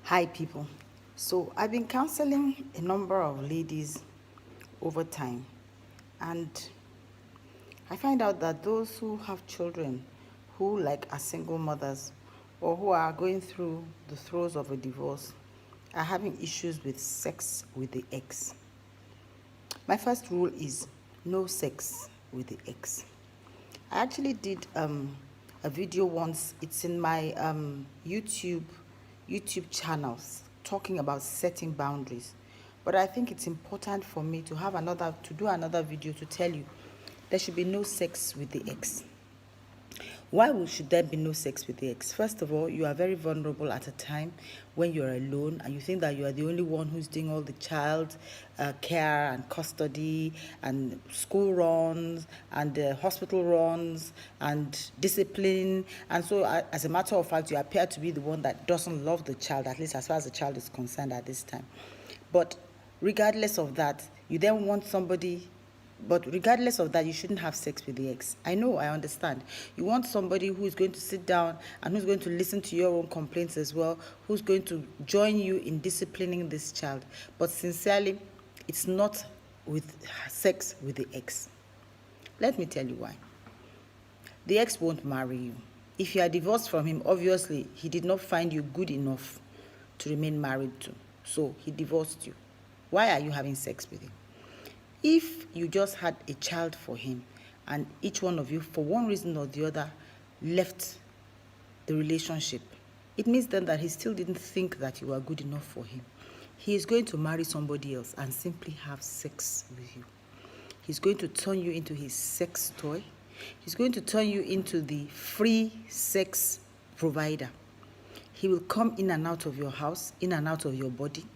Hi people. So I've been counseling a number of ladies over time, and I find out that those who have children who are single mothers or who are going through the throes of a divorce are having issues with sex with the ex. My first rule is no sex with the ex. I actually did a video once. It's in my YouTube channels talking about setting boundaries. But I think it's important for me to do another video to tell you there should be no sex with the ex. Why should there be no sex with the ex? First of all, you are very vulnerable at a time when you're alone and you think that you are the only one who's doing all the child care and custody and school runs and hospital runs and discipline. And so, as a matter of fact, you appear to be the one that doesn't love the child, at least as far as the child is concerned at this time. But regardless of that, you then want somebody. But regardless of that, you shouldn't have sex with the ex. I know, I understand. You want somebody who is going to sit down and who's going to listen to your own complaints as well, who's going to join you in disciplining this child. But sincerely, it's not with sex with the ex. Let me tell you why. The ex won't marry you. If you are divorced from him, obviously, he did not find you good enough to remain married to. So he divorced you. Why are you having sex with him? If you just had a child for him and each one of you, for one reason or the other, left the relationship, it means then that he still didn't think that you were good enough for him. He is going to marry somebody else and simply have sex with you. He's going to turn you into his sex toy. He's going to turn you into the free sex provider. He will come in and out of your house, in and out of your body.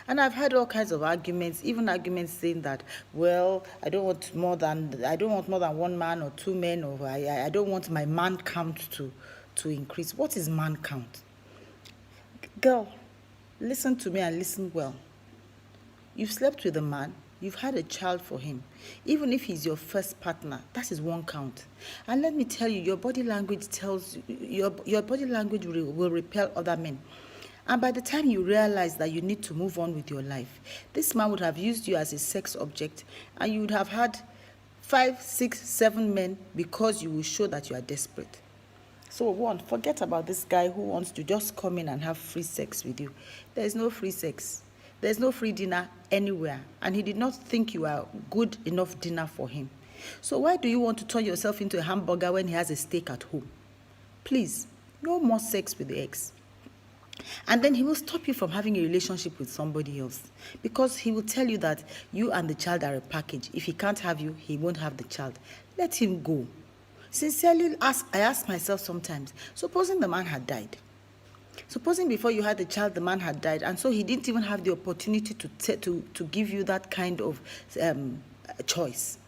And I've heard all kinds of arguments, even arguments saying that, well, I don't want more than one man or two men, or I don't want my man count to increase. What is man count? Girl, listen to me and listen well. You've slept with a man, you've had a child for him. Even if he's your first partner, that is one count. And let me tell you, your body language tells you, your body language will repel other men. And by the time you realize that you need to move on with your life, this man would have used you as a sex object, and you would have had 5, 6, 7 men because you will show that you are desperate. So one, forget about this guy who wants to just come in and have free sex with you. There is no free sex. There's no free dinner anywhere. And he did not think you are good enough dinner for him. So why do you want to turn yourself into a hamburger when he has a steak at home? Please, no more sex with the ex. And then he will stop you from having a relationship with somebody else, because he will tell you that you and the child are a package. If he can't have you, he won't have the child. Let him go. Sincerely, I ask myself sometimes, supposing the man had died. Supposing before you had the child, the man had died, and so he didn't even have the opportunity to give you that kind of choice.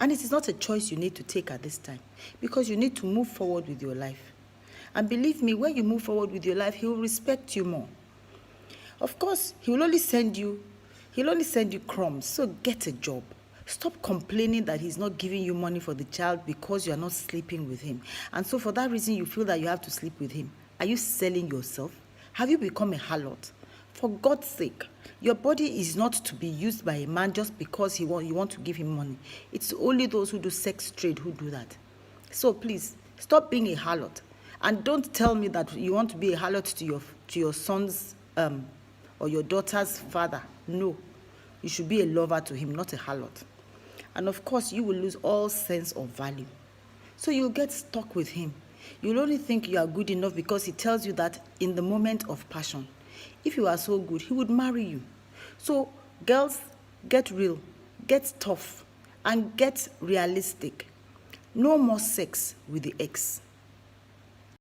And it is not a choice you need to take at this time, because you need to move forward with your life. And believe me, when you move forward with your life, he will respect you more. Of course, he will only send you crumbs, so get a job. Stop complaining that he's not giving you money for the child because you are not sleeping with him. And so for that reason, you feel that you have to sleep with him. Are you selling yourself? Have you become a harlot? For God's sake, your body is not to be used by a man just because you want to give him money. It's only those who do sex trade who do that. So please, stop being a harlot. And don't tell me that you want to be a harlot to your son's or your daughter's father. No, you should be a lover to him, not a harlot. And of course, you will lose all sense of value. So you'll get stuck with him. You'll only think you are good enough because he tells you that in the moment of passion. If you are so good, he would marry you. So girls, get real, get tough, and get realistic. No more sex with the ex.